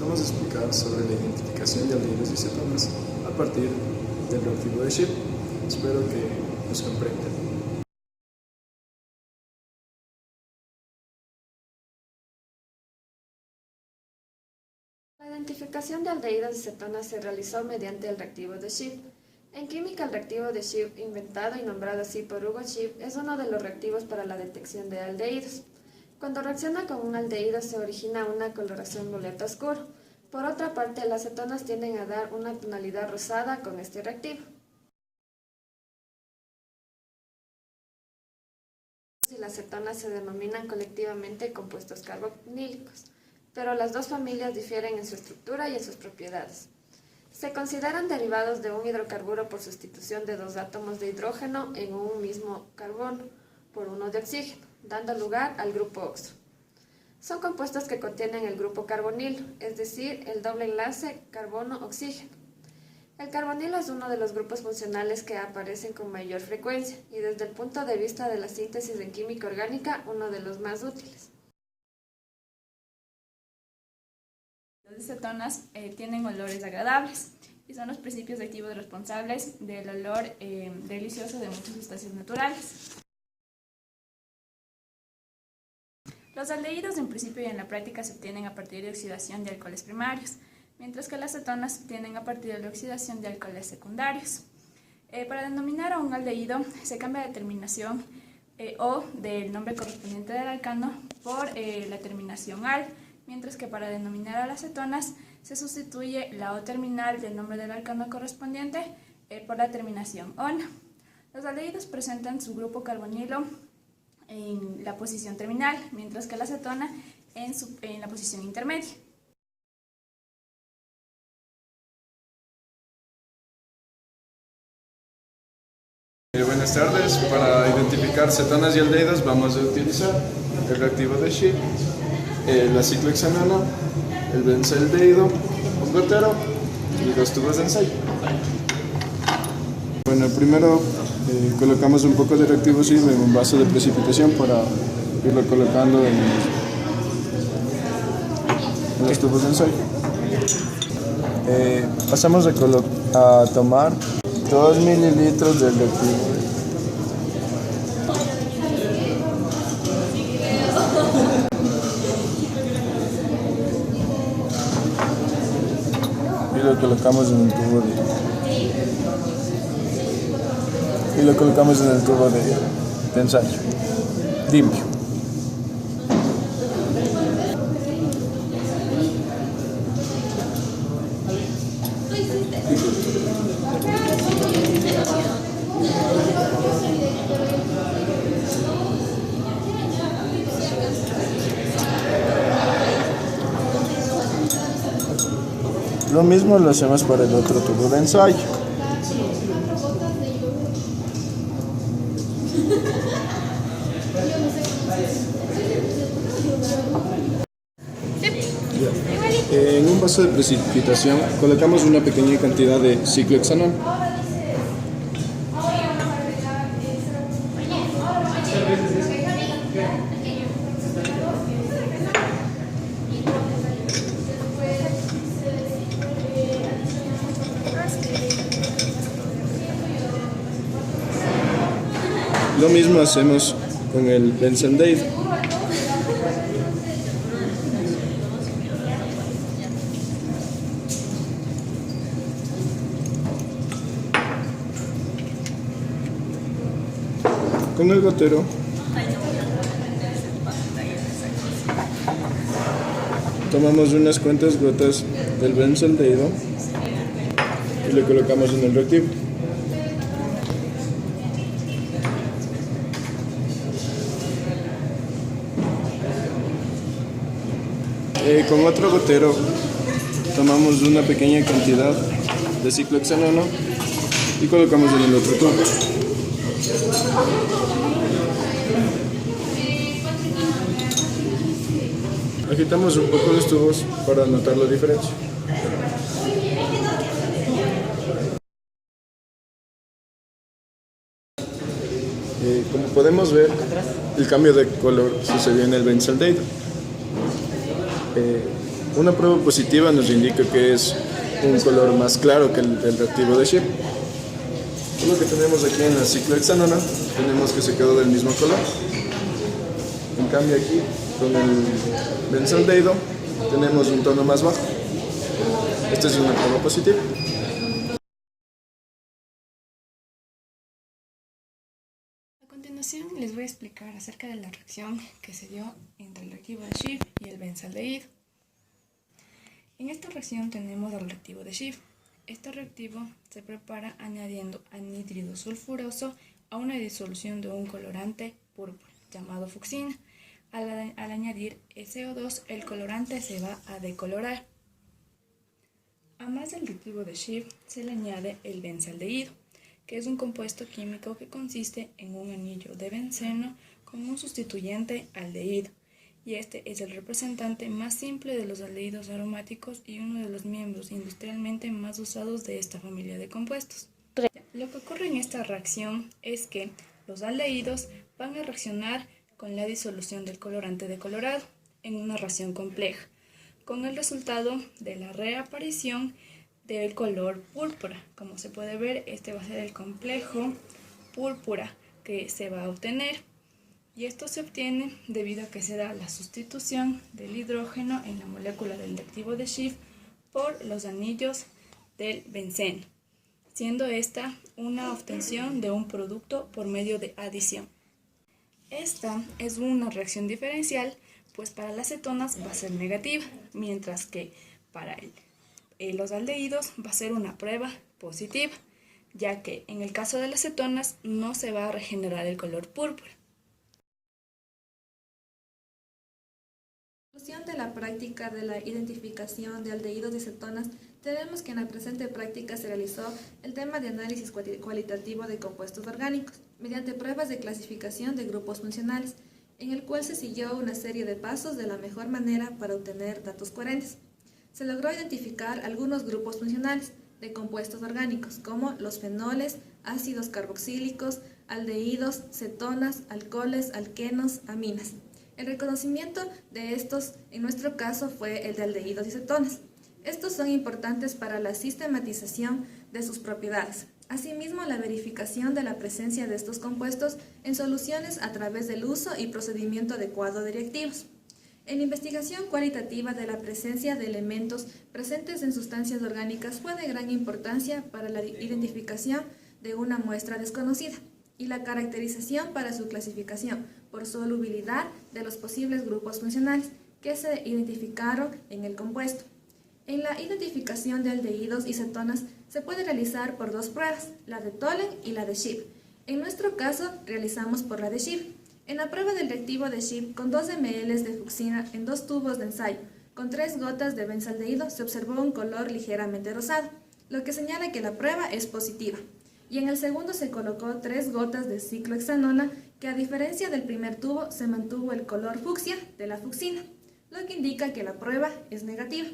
Vamos a explicar sobre la identificación de aldehídos y cetonas a partir del reactivo de Schiff. Espero que nos comprendan. La identificación de aldehídos y cetonas se realizó mediante el reactivo de Schiff. En química, el reactivo de Schiff, inventado y nombrado así por Hugo Schiff, es uno de los reactivos para la detección de aldehídos. Cuando reacciona con un aldehído se origina una coloración violeta oscuro. Por otra parte, las cetonas tienden a dar una tonalidad rosada con este reactivo. Y las cetonas se denominan colectivamente compuestos carbonílicos, pero las dos familias difieren en su estructura y en sus propiedades. Se consideran derivados de un hidrocarburo por sustitución de dos átomos de hidrógeno en un mismo carbono por uno de oxígeno, dando lugar al grupo oxo. Son compuestos que contienen el grupo carbonilo, es decir, el doble enlace carbono-oxígeno. El carbonilo es uno de los grupos funcionales que aparecen con mayor frecuencia y desde el punto de vista de la síntesis en química orgánica, uno de los más útiles. Las cetonas tienen olores agradables y son los principios activos responsables del olor delicioso de muchas sustancias naturales. Los aldehídos en principio y en la práctica se obtienen a partir de oxidación de alcoholes primarios, mientras que las cetonas se obtienen a partir de la oxidación de alcoholes secundarios. Para denominar a un aldehído se cambia de terminación o del nombre correspondiente del alcano por la terminación al, mientras que para denominar a las cetonas se sustituye la O terminal del nombre del alcano correspondiente por la terminación ona. Los aldehídos presentan su grupo carbonilo en la posición terminal, mientras que la cetona en la posición intermedia. Buenas tardes. Para identificar cetonas y aldehídos vamos a utilizar el reactivo de Schiff, la ciclohexanona, el benzaldehído, un gotero y dos tubos de ensayo. Bueno, primero colocamos un poco de reactivo Schiff en un vaso de precipitación para irlo colocando en los tubos de ensayo. Pasamos a tomar 2 mililitros del reactivo. Y lo colocamos en el tubo de ensayo limpio. Lo mismo lo hacemos para el otro tubo de ensayo. En un vaso de precipitación colocamos una pequeña cantidad de ciclohexanona. Lo mismo hacemos con el benzaldehído. Con el gotero tomamos unas cuantas gotas del benzaldehído y lo colocamos en el reactivo. Con otro gotero tomamos una pequeña cantidad de ciclohexanona y colocamos en el otro tubo. Agitamos un poco los tubos para notar la diferencia. Como podemos ver, el cambio de color sucedió en el benzaldehído. Una prueba positiva nos indica que es un color más claro que el reactivo de Schiff. Lo que tenemos aquí en la ciclohexanona, tenemos que se quedó del mismo color. En cambio aquí, con el benzaldehído, tenemos un tono más bajo. Esta es una prueba positiva. A continuación les voy a explicar acerca de la reacción que se dio entre el reactivo de Schiff y el benzaldehído. En esta reacción tenemos el reactivo de Schiff. Este reactivo se prepara añadiendo anhídrido sulfuroso a una disolución de un colorante púrpura llamado fucsina. Al añadir SO2, el colorante se va a decolorar. A más del reactivo de Schiff se le añade el benzaldehído, que es un compuesto químico que consiste en un anillo de benceno con un sustituyente aldehído, y este es el representante más simple de los aldehídos aromáticos y uno de los miembros industrialmente más usados de esta familia de compuestos. Lo que ocurre en esta reacción es que los aldehídos van a reaccionar con la disolución del colorante decolorado en una reacción compleja, con el resultado de la reaparición del color púrpura. Como se puede ver, este va a ser el complejo púrpura que se va a obtener, y esto se obtiene debido a que se da la sustitución del hidrógeno en la molécula del reactivo de Schiff por los anillos del benceno, siendo esta una obtención de un producto por medio de adición. Esta es una reacción diferencial, pues para las cetonas va a ser negativa, mientras que para los aldehídos va a ser una prueba positiva, ya que en el caso de las cetonas no se va a regenerar el color púrpura. En conclusión de la práctica de la identificación de aldehídos y cetonas, tenemos que en la presente práctica se realizó el tema de análisis cualitativo de compuestos orgánicos, mediante pruebas de clasificación de grupos funcionales, en el cual se siguió una serie de pasos de la mejor manera para obtener datos coherentes. Se logró identificar algunos grupos funcionales de compuestos orgánicos, como los fenoles, ácidos carboxílicos, aldehídos, cetonas, alcoholes, alquenos, aminas. El reconocimiento de estos, en nuestro caso, fue el de aldehídos y cetonas. Estos son importantes para la sistematización de sus propiedades. Asimismo, la verificación de la presencia de estos compuestos en soluciones a través del uso y procedimiento adecuado de reactivos. En la investigación cualitativa de la presencia de elementos presentes en sustancias orgánicas fue de gran importancia para la identificación de una muestra desconocida y la caracterización para su clasificación por solubilidad de los posibles grupos funcionales que se identificaron en el compuesto. En la identificación de aldehídos y cetonas se puede realizar por dos pruebas, la de Tholen y la de Schiff. En nuestro caso, realizamos por la de Schiff. En la prueba del reactivo de Schiff, con 2 ml de fucsina en 2 tubos de ensayo, con 3 gotas de benzaldehído, se observó un color ligeramente rosado, lo que señala que la prueba es positiva. Y en el segundo se colocó 3 gotas de ciclohexanona, que a diferencia del primer tubo, se mantuvo el color fucsia de la fucsina, lo que indica que la prueba es negativa.